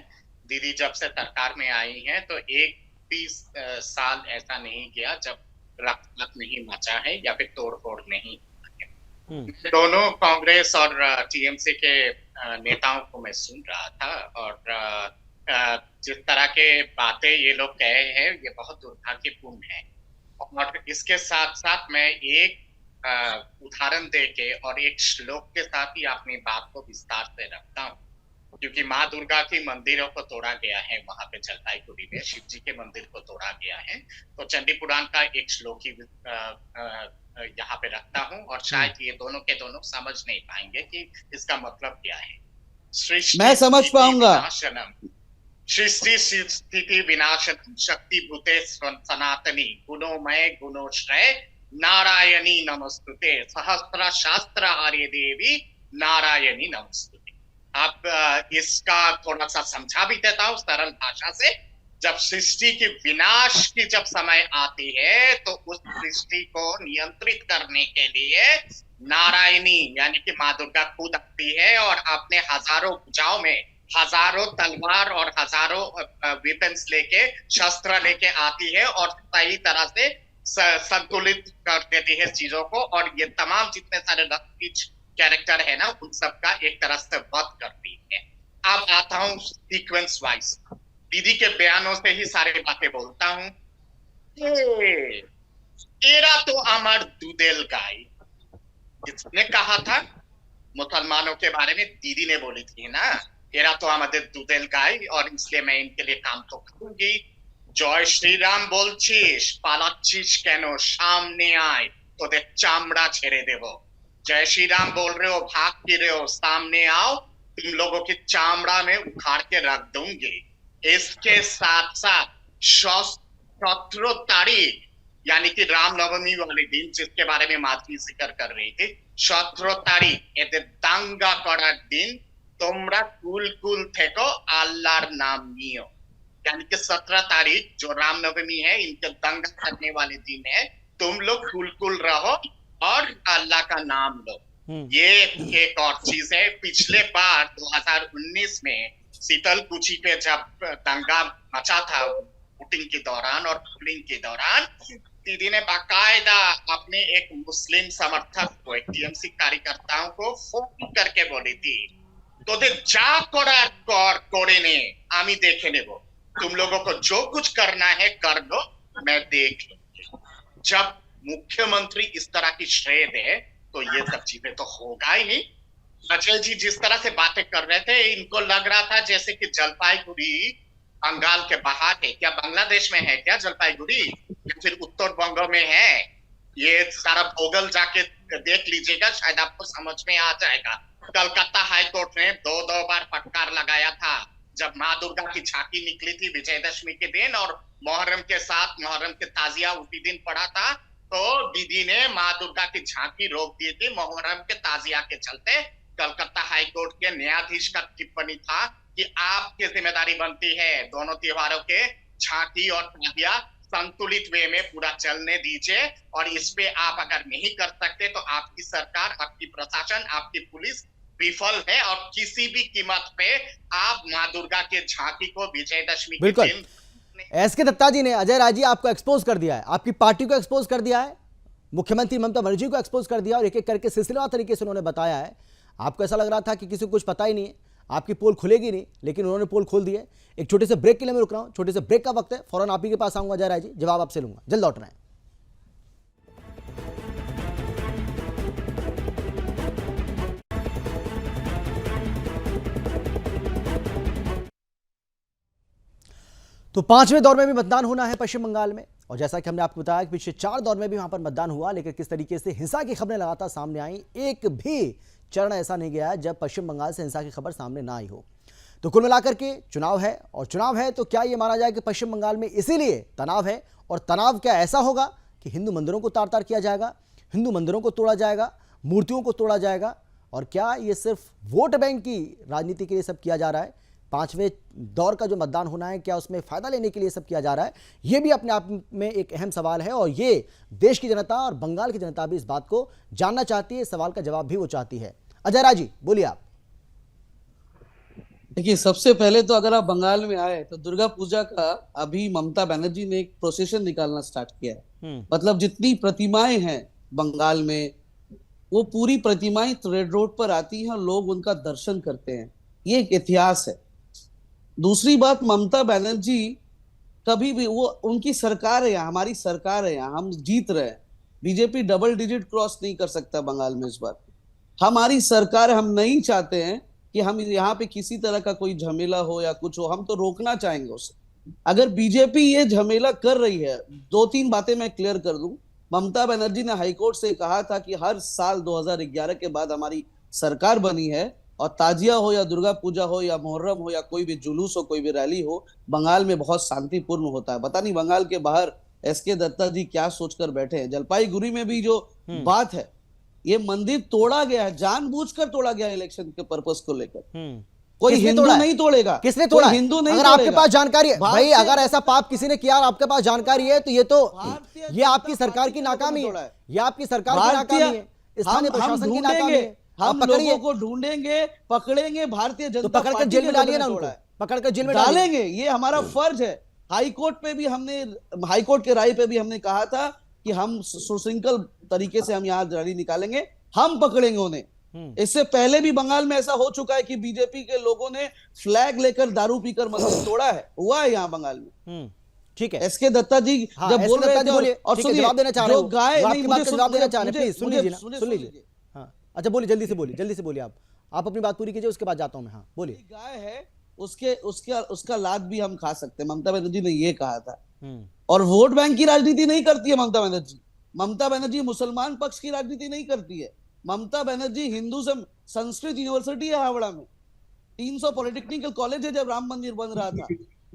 दीदी जब से सरकार में आई हैं तो एक भी साल ऐसा नहीं गया जब रक्त नहीं मचा है या फिर तोड़ फोड़ नहीं। दोनों कांग्रेस और टीएमसी के नेताओं को मैं सुन रहा था और जिस तरह के बातें ये लोग कहे हैं ये बहुत दुर्भाग्यपूर्ण है। और इसके साथ साथ मैं एक उदाहरण देके और एक श्लोक के साथ ही अपनी बात को विस्तार से रखता हूँ, क्योंकि माँ दुर्गा की मंदिरों को तोड़ा गया है वहां पे जलपाईगुड़ी में, शिव जी के मंदिर को तोड़ा गया है। तो चंडी पुराण का एक श्लोक ही यहाँ पे रखता हूँ और शायद ये दोनों के दोनों समझ नहीं पाएंगे कि इसका मतलब क्या है। मैं समझ पाऊंगा। सृष्टि स्थिति विनाशनम शक्ति भूते सनातनी गुणोमय गुणोश्रय नारायणी नमस्तुते सहस्त्र शास्त्र आर्य देवी नारायणी नमस्तुते। आप इसका थोड़ा सा समझा भी देता हूँ सरल भाषा से। जब सृष्टि की विनाश की जब समय आती है तो उस सृष्टि को नियंत्रित करने के लिए नारायणी यानी कि माँ दुर्गा खुद आती है और अपने हजारों भुजाओं में हजारों तलवार और हजारों वेपन्स लेके शस्त्र लेके आती है और सही तरह से संतुलित कर देती है चीजों को। और ये तमाम जितने सारे रक्तबीज कैरेक्टर है ना उन सबका एक तरह से वध करती है। अब आता हूँ सीक्वेंस वाइज, दीदी के बयानों से ही सारी बातें बोलता हूँ। तेरा तो अमर दुदेल गाय, किसने कहा था? मुसलमानों के बारे में दीदी ने बोली थी ना, এরা তো আমাদের দুধের গাই और इसलिए मैं इनके लिए काम तो करूंगी। जय श्री राम बोलছিস, পালাচ্ছিস কেন? सामने आए তোদের চামড়া ছেড়ে দেব। जय श्री राम बोल रहे हो, भाग क्यों रहे हो? सामने आओ, तुम लोगों की चामड़ा में उखाड़ के रख दूंगी। इसके साथ साथ 17 तारीख यानी कि रामनवमी वाले दिन जिसके बारे में माधवी जिक्र कर रही थी, 17 तारीख এদের দাঙ্গা করার दिन তোমরা কুল থেকো আল্লাহর নাম নিও। यानी कि 17 तारीख जो रामनवमी है इनके दंगा करने वाले दिन है, तुम लोग कुल रहो और अल्लाह का नाम लो। ये एक और चीज है। पिछले बार 2019 में शीतलकुची पे जब दंगा मचा था वोटिंग के दौरान और पोलिंग के दौरान, दीदी ने बाकायदा अपने एक मुस्लिम समर्थक को, एक टीएमसी कार्यकर्ताओं को फोन करके बोली थी, তোদের যা করার করে নে, আমি দেখে নেব, तुम लोगों को जो कुछ करना है कर लो, मैं देख लूंगी। जब मुख्यमंत्री इस तरह की श्रेय दे तो ये सब चीजें तो होगा ही नहीं। अजय जी जिस तरह से बातें कर रहे थे, इनको लग रहा था जैसे कि जलपाईगुड़ी बंगाल के बाहर है। क्या बांग्लादेश में है क्या जलपाईगुड़ी, या फिर उत्तर बंग में है? ये सारा भूगोल जाके देख लीजिएगा, शायद आपको समझ में आ जाएगा। कलकत्ता हाईकोर्ट ने 2 बार फटकार लगाया था जब माँ दुर्गा की झांकी निकली थी विजयदशमी के दिन और मुहर्रम के साथ मुहर्रम के ताजिया उसी दिन पढ़ा था, तो दीदी ने माँ दुर्गा की झांकी रोक दी थी मुहर्रम के ताजिया के चलते। कलकत्ता हाई कोर्ट के न्यायाधीश का टिप्पणी था कि आपकी जिम्मेदारी बनती है दोनों त्योहारों के झांकी और ताजिया संतुलित वे में पूरा चलने दीजिए, और इस पे आप अगर नहीं कर सकते तो आपकी सरकार, आपकी प्रशासन, आपकी पुलिस विफल है, और किसी भी कीमत पे आप माँ दुर्गा के झांकी को विजयदशमी के बिल्कुल। दिन एसके दत्ता जी ने, अजय राय जी, आपको एक्सपोज कर दिया है, आपकी पार्टी को एक्सपोज कर दिया है, मुख्यमंत्री ममता बनर्जी को एक्सपोज कर दिया, और एक एक करके सिलसिलेवार तरीके से उन्होंने बताया है। आपको ऐसा लग रहा था कि किसी को कुछ पता ही नहीं है, आपकी पोल खुलेगी नहीं, लेकिन उन्होंने पोल खोल दी है। एक छोटे से ब्रेक के लिए मैं रुक रहा हूं, छोटे से ब्रेक का वक्त है, फौरन आप ही के पास आऊंगा अजय राय जी, जवाब आपसे लूंगा, जल्द लौट रहे हैं। तो पांचवें दौर में भी मतदान होना है पश्चिम बंगाल में, और जैसा कि हमने आपको बताया कि पिछले 4 दौर में भी वहां पर मतदान हुआ, लेकिन किस तरीके से हिंसा की खबरें लगातार सामने आई, एक भी चरण ऐसा नहीं गया जब पश्चिम बंगाल से हिंसा की खबर सामने ना आई हो। तो कुल मिलाकर के चुनाव है, और चुनाव है तो क्या ये माना जाए कि पश्चिम बंगाल में इसीलिए तनाव है, और तनाव क्या ऐसा होगा कि हिंदू मंदिरों को तार तार किया जाएगा, हिंदू मंदिरों को तोड़ा जाएगा, मूर्तियों को तोड़ा जाएगा, और क्या ये सिर्फ वोट बैंक की राजनीति के लिए सब किया जा रहा है? पांचवें दौर का जो मतदान होना है, क्या उसमें फायदा लेने के लिए सब किया जा रहा है? यह भी अपने आप में एक अहम सवाल है, और ये देश की जनता और बंगाल की जनता भी इस बात को जानना चाहती है, इस सवाल का जवाब भी वो चाहती है। अजय राय जी, बोलिए आप। देखिए, सबसे पहले तो अगर आप बंगाल में आए तो दुर्गा पूजा का अभी ममता बनर्जी ने एक प्रोसेशन निकालना स्टार्ट किया है। मतलब जितनी प्रतिमाएं हैं बंगाल में, वो पूरी प्रतिमाएं रेड रोड पर आती हैं और लोग उनका दर्शन करते हैं। ये एक इतिहास है। दूसरी बात, ममता बनर्जी कभी भी, वो उनकी सरकार है यहाँ, हमारी सरकार है यहाँ, हम जीत रहे हैं। बीजेपी डबल डिजिट क्रॉस नहीं कर सकता बंगाल में इस बार। हमारी सरकार, हम नहीं चाहते हैं कि हम यहाँ पे किसी तरह का कोई झमेला हो या कुछ हो, हम तो रोकना चाहेंगे उसे। अगर बीजेपी ये झमेला कर रही है, 2-3 बातें मैं क्लियर कर दूं। ममता बनर्जी ने हाईकोर्ट से कहा था कि हर साल 2011 के बाद हमारी सरकार बनी है, और ताजिया हो या दुर्गा पूजा हो या मुहर्रम हो या कोई भी जुलूस हो, कोई भी रैली हो, बंगाल में बहुत शांतिपूर्ण होता है। पता नहीं बंगाल के बाहर एसके दत्ता जी क्या सोचकर बैठे हैं। जलपाईगुड़ी में भी जो बात है, ये मंदिर तोड़ा गया है, जानबूझकर तोड़ा गया है इलेक्शन के पर्पस को लेकर। कोई हिंदू नहीं तोड़ेगा। किसने तोड़ा? हिंदू नहीं। अगर आपके पास जानकारी है भाई, अगर ऐसा पाप किसी ने किया और आपके पास जानकारी है, तो ये आपकी सरकार की नाकामी है, ये आपकी सरकार की नाकामी है, स्थानीय प्रशासन की नाकामी है। हम लोगों को ढूंढेंगे, पकड़ेंगे, भारतीय जनता तो पकड़कर जेल में डालिए ना उनको, पकड़कर जेल में डालेंगे, ये हमारा फर्ज है। हाईकोर्ट के राय पे भी हमने कहा था कि हम सुशृंखल तरीके से हम यहाँ रैली निकालेंगे, हम पकड़ेंगे उन्हें। इससे पहले भी बंगाल में ऐसा हो चुका है कि बीजेपी के लोगों ने फ्लैग लेकर दारू पीकर मंदिर तोड़ा है, हुआ है यहाँ बंगाल में। ठीक है, एसके दत्ता जी जब बोल रहे थे, और सुनिए, जवाब देना चाह रहे हो, गाय आपकी बात का जवाब देना चाह रहे हैं, प्लीज सुन लीजिए। हाँ, अच्छा बोलिए, जल्दी से बोलिए आप अपनी बात पूरी कीजिए, उसके बाद जाता हूं मैं। हाँ बोलिए। गाय है, उसका लात भी हम खा सकते हैं, ममता बनर्जी ने ये कहा था। और वोट बैंक की राजनीति नहीं करती है ममता बनर्जी। ममता बनर्जी मुसलमान पक्ष की राजनीति नहीं करती है। ममता बनर्जी हिंदुज्म संस्कृत यूनिवर्सिटी है हावड़ा में, 300 पॉलिटेक्निकल कॉलेज है जब राम मंदिर बन रहा था।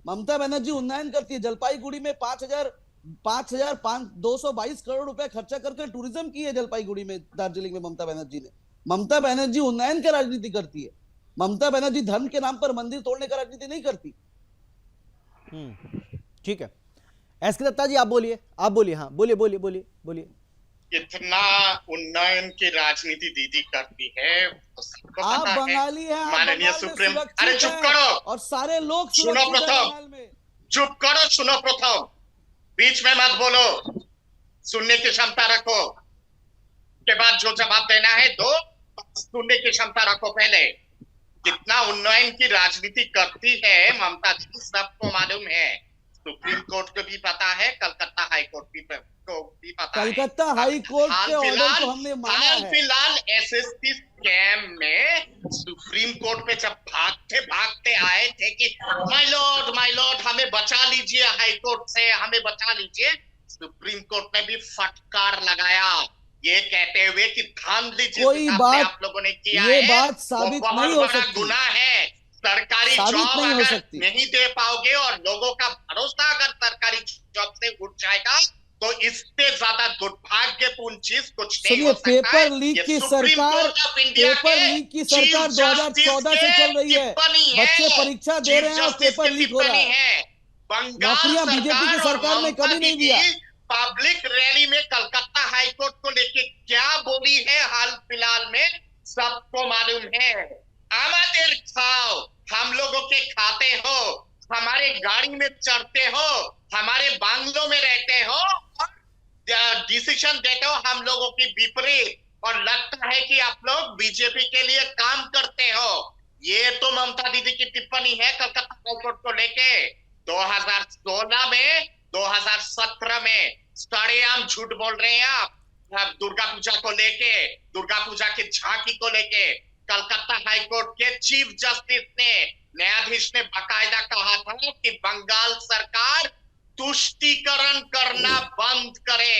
ममता बनर्जी उन्नयन करती है। जलपाईगुड़ी में 5,222 करोड़ रुपए खर्चा करके टूरिज्म की है जलपाईगुड़ी में, दार्जिलिंग में ममता बनर्जी ने। ममता बनर्जी उन्नयन की राजनीति करती है। ममता बनर्जी धर्म के नाम पर मंदिर तोड़ने का राजनीति नहीं करती। ठीक है, एसके दत्ता जी आप बोलिए। हाँ बोलिए। इतना उन्नयन की राजनीति दीदी करती है, तो सबको आप पता बंगाली हैं, माननीय सुप्रीम। अरे चुप करो, और सारे लोग सुनो प्रथम, चुप करो, सुनो प्रथम, बीच में मत बोलो, सुनने की क्षमता रखो, के बाद जो जवाब देना है दो, सुनने की क्षमता रखो। पहले कितना उन्नयन की राजनीति करती है ममता जी, सबको मालूम है। सुप्रीम कोर्ट को भी पता है, कलकत्ता हाई कोर्ट को भी पता है। कलकत्ता हाई कोर्ट के ऑर्डर को हमने माना है। फिलहाल एसएसटी स्कैम में सुप्रीम कोर्ट पे जब भागते आए थे कि माय लॉर्ड हमें बचा लीजिए, हाई कोर्ट से हमें बचा लीजिए, सुप्रीम कोर्ट ने भी फटकार लगाया, ये कहते हुए कि धांधली जिस हिसाब से आप लोगों ने किया है, बात साबित नहीं हो सकती। गुनाह है। सरकारी साबित जॉब नहीं हो अगर सकती। नहीं दे पाओगे और लोगों का भरोसा अगर सरकारी जॉब से उठ जाएगा तो इससे ज्यादा दुर्भाग्यपूर्ण चीज कुछ नहीं सुनिए, हो सकता है। पेपर लीक ये की सुप्रीम सरकार कोर्ट ऑफ इंडिया पेपर के लीक की चीफ सरकार जस्टिस 2014 से चल रही है। टिप्पणी है। बच्चे परीक्षा दे रहे हैं और चीफ जस्टिस पेपर की लीक हो रहा टिप्पणी है। है। बंगाल नौकरियां बीजेपी की सरकार ने कभी नहीं दिया। पब्लिक रैली में कलकत्ता हाईकोर्ट को लेके क्या बोली है हाल फिलहाल में सबको मालूम है। आमादेर खाओ, हम लोगों के खाते हो, हमारे गाड़ी में चढ़ते हो, हमारे बांग्लों में रहते हो, डिसीजन देते हो हम लोगों की विपरीत, और लगता है कि आप लोग बीजेपी के लिए काम करते हो। ये तो ममता दीदी की टिप्पणी है कलकत्ता हाईकोर्ट को लेके। 2016 में 2017 में सरेआम झूठ बोल रहे हैं आप दुर्गा पूजा को लेके, दुर्गा पूजा की झांकी को लेके। कलकत्ता हाईकोर्ट के चीफ जस्टिस ने, न्यायाधीश ने बाकायदा कहा था कि बंगाल सरकार तुष्टीकरण करना बंद करे।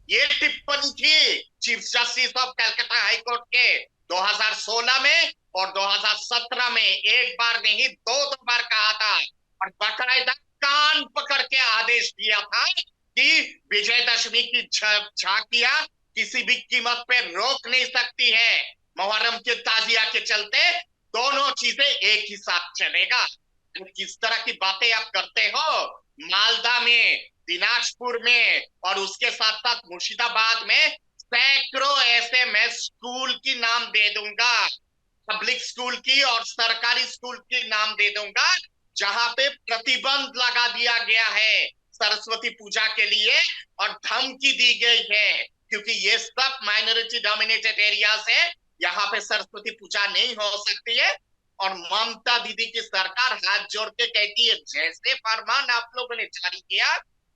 ये टिप्पणी थी chief justice of Calcutta high court के 2016 में और 2017 में। एक बार नहीं दो बार कहा था और बाकायदा कान पकड़ के आदेश दिया था कि विजयदशमी की झांकियां किसी भी कीमत पे रोक नहीं सकती है। मुहर्रम के ताजिया के चलते दोनों चीजें एक ही साथ चलेगा। किस तरह की बातें आप करते हो। मालदा में, दिनाजपुर में और उसके साथ साथ मुर्शिदाबाद में सैकड़ों ऐसे मैं स्कूल की नाम दे दूंगा, पब्लिक स्कूल की और सरकारी स्कूल की नाम दे दूंगा, जहां पे प्रतिबंध लगा दिया गया है सरस्वती पूजा के लिए और धमकी दी गई है, क्योंकि ये सब माइनॉरिटी डोमिनेटेड एरियाज है, यहाँ पे सरस्वती पूजा नहीं हो सकती है। और ममता दीदी की सरकार हाथ जोड़ के कहती है जैसे फरमान आप लोगों ने जारी किया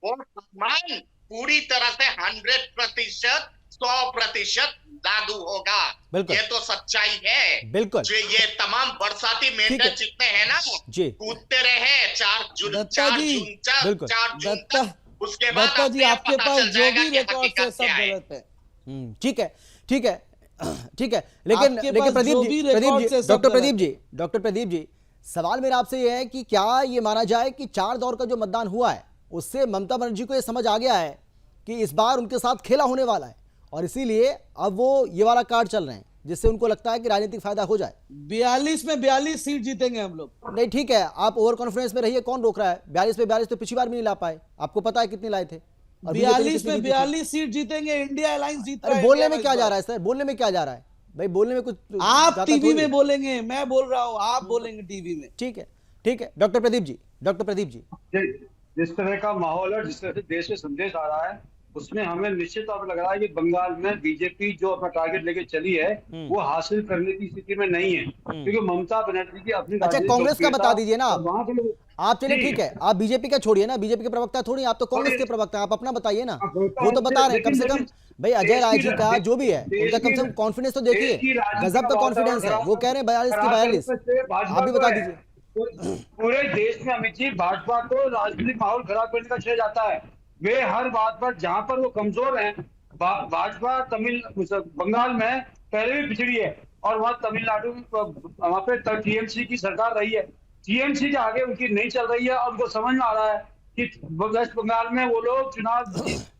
वो फरमान पूरी तरह से 100%, 100% लागू होगा। बिल्कुल। ये तो सच्चाई है। बिल्कुल। जो ये तमाम बरसाती ठीक है। मेंढक जितने हैं ना जी। कूदते रहे 4 जून दत्ता जी, बिल्कुल। 4 जून दत्ता तक, उसके बाद दत्ता जी, अपने आप आपके पता पास चल जो जाएगा भी कि रिकॉर्ड है हकीकत सब क्या है। गलत है। ठीक है, ठीक है, ठीक है। लेकिन आपके लेकिन पास प्रदीप जो जी, भी प्रदीप रिकॉर्ड जी, से सब डॉक्टर गलत प्रदीप जी, डॉक्टर प्रदीप जी, सवाल मेरा आपसे ये है कि क्या ये माना जाए कि 4 दौर का जो मतदान हुआ है उससे ममता बनर्जी को ये समझ आ गया है कि इस बार उनके साथ खेला होने वाला है और इसीलिए अब वो ये वाला कार्ड चल रहे हैं जिससे उनको लगता है कि राजनीतिक फायदा हो जाए। 42 में 42 सीट जीतेंगे हम लोग। नहीं ठीक है, आप ओवर कॉन्फिडेंस में रहिए, कौन रोक रहा है। 42 पे 42 तो पिछली बार भी नहीं ला पाए, आपको पता है कितने लाए थे। और बीजेपी ने 42 कितनी में जीती थी? 42 सीट जीतेंगे। इंडिया अलायंस जीत रहा अरे है। बोलने इंडिया में इस क्या जा बार। रहा है सर, बोलने में क्या जा रहा है भाई, बोलने में कुछ आप जाता टीवी थोड़ी में है। बोलेंगे, मैं बोल रहा हूं आप बोलेंगे टीवी में। ठीक है, ठीक है। डॉक्टर प्रदीप जी, डॉक्टर प्रदीप जी, जिस तरह का माहौल है, जिस तरह से देश से संदेश आ रहा है, उसमें हमें निश्चित तौर पर लग रहा है कि बंगाल में बीजेपी जो अपना टारगेट लेके चली है वो हासिल करने की स्थिति में नहीं है, क्योंकि ममता बनर्जी की अपनी अच्छा राजनीतिक कांग्रेस का लोकप्रियता बता दीजिए ना और आप। वहाँ के लोग आप चलिए ठीक है, आप बीजेपी का छोड़िए ना, बीजेपी के प्रवक्ता थोड़ी, आप तो कांग्रेस के प्रवक्ता हैं, आप अपना बताइए ना। वो तो बता रहे हैं कम से कम भाई, अजय राय जी का जो भी है उनका कम से कम कॉन्फिडेंस तो देखिए, गजब का कॉन्फिडेंस है। वो कह रहे हैं 42 की 42, आप भी बता दीजिए। पूरे देश में अमित जी भाजपा को राजनीतिक माहौल खराब करने का श्रेय जाता है। वे हर बात पर जहां पर वो कमजोर हैं, भाजपा बंगाल में पहले भी पिछड़ी है और वहाँ तमिलनाडु वहाँ पे टीएमसी की सरकार रही है, टीएमसी के आगे उनकी नहीं चल रही है और उनको समझ में आ रहा है कि वेस्ट बंगाल में वो लोग चुनाव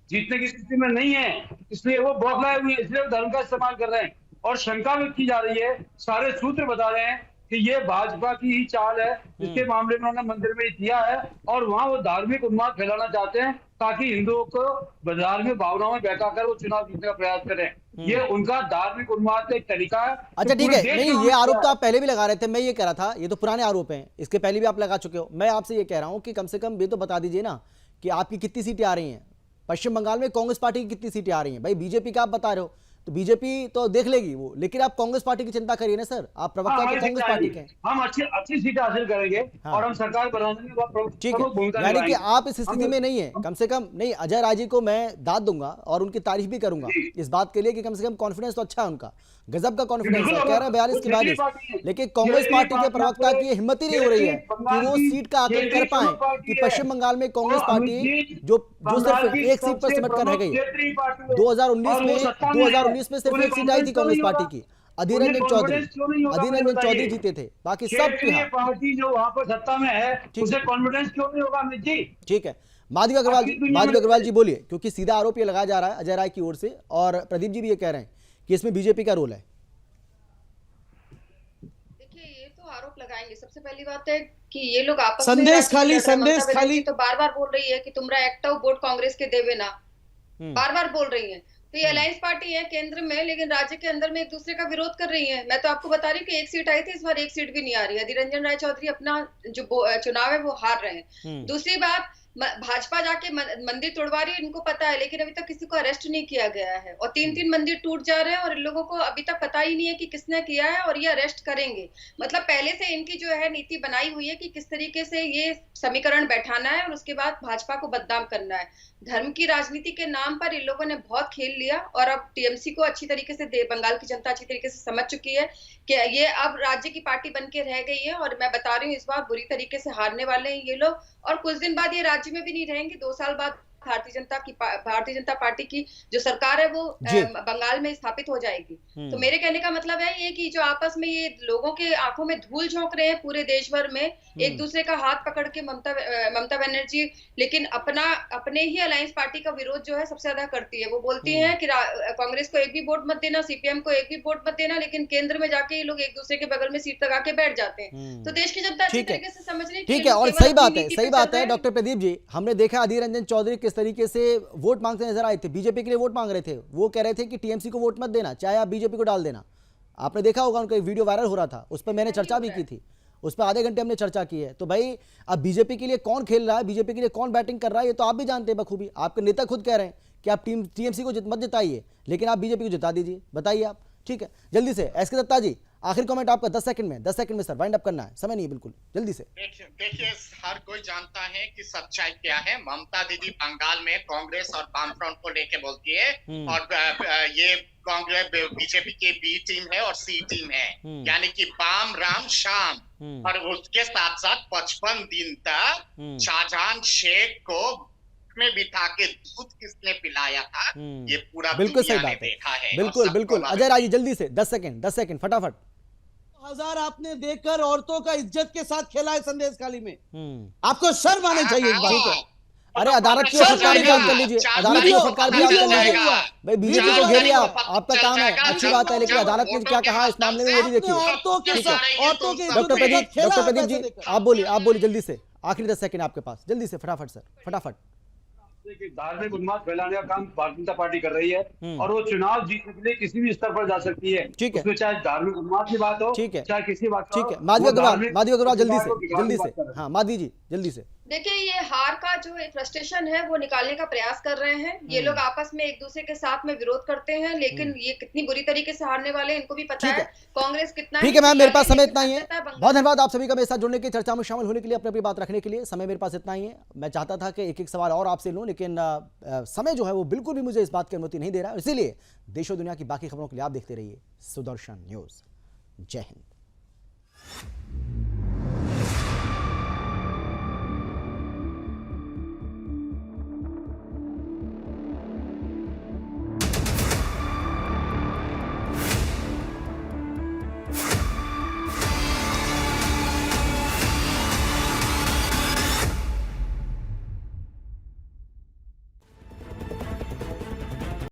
जीतने की स्थिति में नहीं है, इसलिए वो बौखलाए हुए हैं, इसलिए वो धर्म का इस्तेमाल कर रहे हैं और शंका व्यक्त की जा रही है। सारे सूत्र बता रहे हैं कि ये भाजपा की ही चाल है, इसके मामले में उन्होंने मंदिर में किया है और वहाँ वो धार्मिक उन्माद फैलाना चाहते हैं ताकि हिंदुओं को धार्मिक भावनाओं में बहकाकर वो चुनाव जीतने का प्रयास करें। ये उनका धार्मिक उन्माद का एक तरीका है। अच्छा ठीक है, नहीं ये आरोप तो आप पहले भी लगा रहे थे, मैं ये कह रहा था ये तो पुराने आरोप हैं, इसके पहले भी आप लगा चुके हो। मैं आपसे ये कह रहा हूँ कि कम से कम ये तो बता दीजिए ना कि आपकी कितनी सीटें आ रही हैं पश्चिम बंगाल में, कांग्रेस पार्टी की कितनी सीटें आ रही हैं। भाई बीजेपी का आप बता रहे हो तो बीजेपी तो देख लेगी वो, लेकिन आप कांग्रेस पार्टी की चिंता करिए ना सर, आप प्रवक्ता तो कांग्रेस पार्टी के हैं। हम अच्छी सीटें हासिल करेंगे और हम सरकार बनाने में ठीक है, यानी कि आप इस स्थिति में नहीं है, कम से कम नहीं। अजय राय जी को मैं दाद दूंगा और उनकी तारीफ भी करूंगा इस बात के लिए कि कम से कम कॉन्फिडेंस तो अच्छा है उनका, गजब का कॉन्फिडेंस है। कह रहे हैं 42 की 42, लेकिन कांग्रेस पार्टी के प्रवक्ता की हिम्मत ही नहीं हो रही है कि वो सीट का आकलन कर पाए कि पश्चिम बंगाल में कांग्रेस पार्टी जो सिर्फ एक सीट पर सिमट कर रह गई है। 2019 में सिर्फ एक सीट आई थी कांग्रेस पार्टी की, अधीर उन्हें रंजन confidence चौधरी, क्यों नहीं होगा, अधीर मुझे रंजन बताइए। चौधरी जीते थे, बाकी सब क्षेत्रीय बिहार। पार्टी जो वहां पर सत्ता में है उसे कॉन्फिडेंस क्यों नहीं होगा अमित जी? ठीक है, माधवी अग्रवाल जी, आपकी दुनिया माधवी में- अग्रवाल जी बोलिए, क्योंकि सीधा आरोप ये लगाया जा रहा है अजय राय की ओर से, और प्रदीप जी भी ये कह रहे हैं कि इसमें बीजेपी का रोल है। देखिए, ये तो आरोप लगाएंगे। सबसे पहली बात है कि ये लोग आपस में संदेश राजनीति खाली, लड़ रहे हैं। संदेश ममता खाली। बनर्जी तो बार बार बोल रही है कि तुमरा एकटा वोट कांग्रेस के देवे ना, बार बार बोल रही है। तो ये अलायंस पार्टी है केंद्र में, लेकिन राज्य के अंदर में एक दूसरे का विरोध कर रही है। मैं तो आपको बता रही हूँ कि एक सीट आई थी, इस बार एक सीट भी नहीं आ रही है। अधीर रंजन राय चौधरी अपना जो चुनाव है वो हार रहे हैं। दूसरी बात, भाजपा जाके मंदिर तोड़वा रही है, इनको पता है, लेकिन अभी तक किसी को अरेस्ट नहीं किया गया है। और 3-3 मंदिर टूट जा रहे हैं और इन लोगों को अभी तक पता ही नहीं है कि किसने किया है, और ये अरेस्ट करेंगे। मतलब पहले से इनकी जो है नीति बनाई हुई है कि किस तरीके से ये समीकरण बैठाना है और उसके बाद भाजपा को बदनाम करना है। धर्म की राजनीति के नाम पर इन लोगों ने बहुत खेल लिया, और अब टीएमसी को अच्छी तरीके से बंगाल की जनता अच्छी तरीके से समझ चुकी है कि ये अब राज्य की पार्टी बन के रह गई है। और मैं बता रही हूँ, इस बार बुरी तरीके से हारने वाले हैं ये लोग, और कुछ दिन बाद ये राज्य में भी नहीं रहेंगे। 2 साल बाद भारतीय जनता पार्टी की जो सरकार है वो बंगाल में स्थापित हो जाएगी। तो मेरे कहने का मतलब है ये कि जो आपस में ये लोगों के आंखों में धूल झोंक रहे हैं पूरे देश भर में, एक दूसरे का हाथ पकड़ के ममता बनर्जी, लेकिन अपने ही अलायंस पार्टी का विरोध जो है सबसे ज्यादा करती है। वो बोलती है कि कांग्रेस को एक भी वोट मत देना, सीपीएम को एक भी वोट मत देना, लेकिन केंद्र में जाके ये लोग एक दूसरे के बगल में सीट लगा के बैठ जाते हैं। तो देश की जनता अच्छी तरीके से समझ रही है। ठीक है, और सही बात है डॉक्टर प्रदीप जी, हमने देखा अधीर रंजन चौधरी किस तरीके से वोट मांगते नजर आए थे, बीजेपी के लिए वोट मांग रहे थे। वो कह रहे थे कि टीएमसी को वोट मत देना, चाहे आप बीजेपी को डाल देना। आपने देखा होगा उनका एक वीडियो वायरल हो रहा था, उस पर मैंने चर्चा भी की थी, उस पर आधे घंटे हमने चर्चा की है। तो भाई अब बीजेपी के लिए कौन खेल रहा है, बीजेपी के लिए कौन बैटिंग कर रहा है, ये तो आप भी जानते हैं बखूबी। आपके नेता खुद कह रहे हैं कि आप टीएमसी को मत जिताइए, लेकिन आप बीजेपी को जिता दीजिए। बताइए आप। ठीक है, जल्दी से एस के दत्ता जी, आखिरी कमेंट आपका 10 सेकंड में सर, वाइंड अप करना है, समय नहीं है बिल्कुल, जल्दी से। देखिए, हर कोई जानता है कि सच्चाई क्या है। ममता दीदी बंगाल में कांग्रेस और वामफ्रंट को लेके बोलती है, और ये कांग्रेस बीजेपी की बी टीम है और सी टीम है, यानी कि वाम राम शाम। और उसके साथ साथ 55 दिन तक शाहजहां शेख को में बिठा के दूध किसने पिलाया था, ये पूरा बिल्कुल सही दुनिया ने बात है, देखा है। बिल्कुल। अजय राय जी जल्दी से 10 सेकंड फटाफट। 1000 आपने देकर औरतों का इज्जत के साथ खेला है संदेश खाली में, आपको शर्म आनी चाहिए इस बात पर। अरे अदालत की फटकार भी आप कर लीजिए, अदालत की फटकार भी आप कर लीजिए। भाई बीजेपी को घेरिए आप, आपका काम है, अच्छी बात है, लेकिन अदालत ने क्या कहा इस मामले में ये भी देखिए। औरतों के साथ, औरतों के डॉक्टर प्रदीप जी आप बोलिए जल्दी से, आखिरी 10 सेकंड आपके पास, जल्दी से फटाफट सर, फटाफट। धार्मिक उन्माद फैलाने का काम भारतीय जनता पार्टी कर रही है, और वो चुनाव जीतने के लिए किसी भी स्तर पर जा सकती है। ठीक है, उसमें चाहे धार्मिक उन्माद की बात हो, ठीक है, चाहे किसी बात ठीक है। माधवी अग्रवाल जल्दी से, हाँ माधवी जी जल्दी से। देखिए, ये हार का जो फ्रस्ट्रेशन है वो निकालने का प्रयास कर रहे हैं। ये लोग आपस में एक दूसरे के साथ में विरोध करते हैं, लेकिन ये कितनी बुरी तरीके से हारने वाले हैं इनको भी पता है। कांग्रेस कितना, ठीक है मैम, मेरे पास समय इतना ही है। बहुत धन्यवाद आप सभी का मेरे साथ जुड़ने की, चर्चा में शामिल होने के लिए, अपनी बात रखने के लिए। समय मेरे पास इतना ही है। मैं चाहता था कि एक सवाल और आपसे लूं, लेकिन समय जो है वो बिल्कुल भी मुझे इस बात की अनुमति नहीं दे रहा है। इसीलिए देश और दुनिया की बाकी खबरों के लिए आप देखते रहिए सुदर्शन न्यूज। जय हिंद।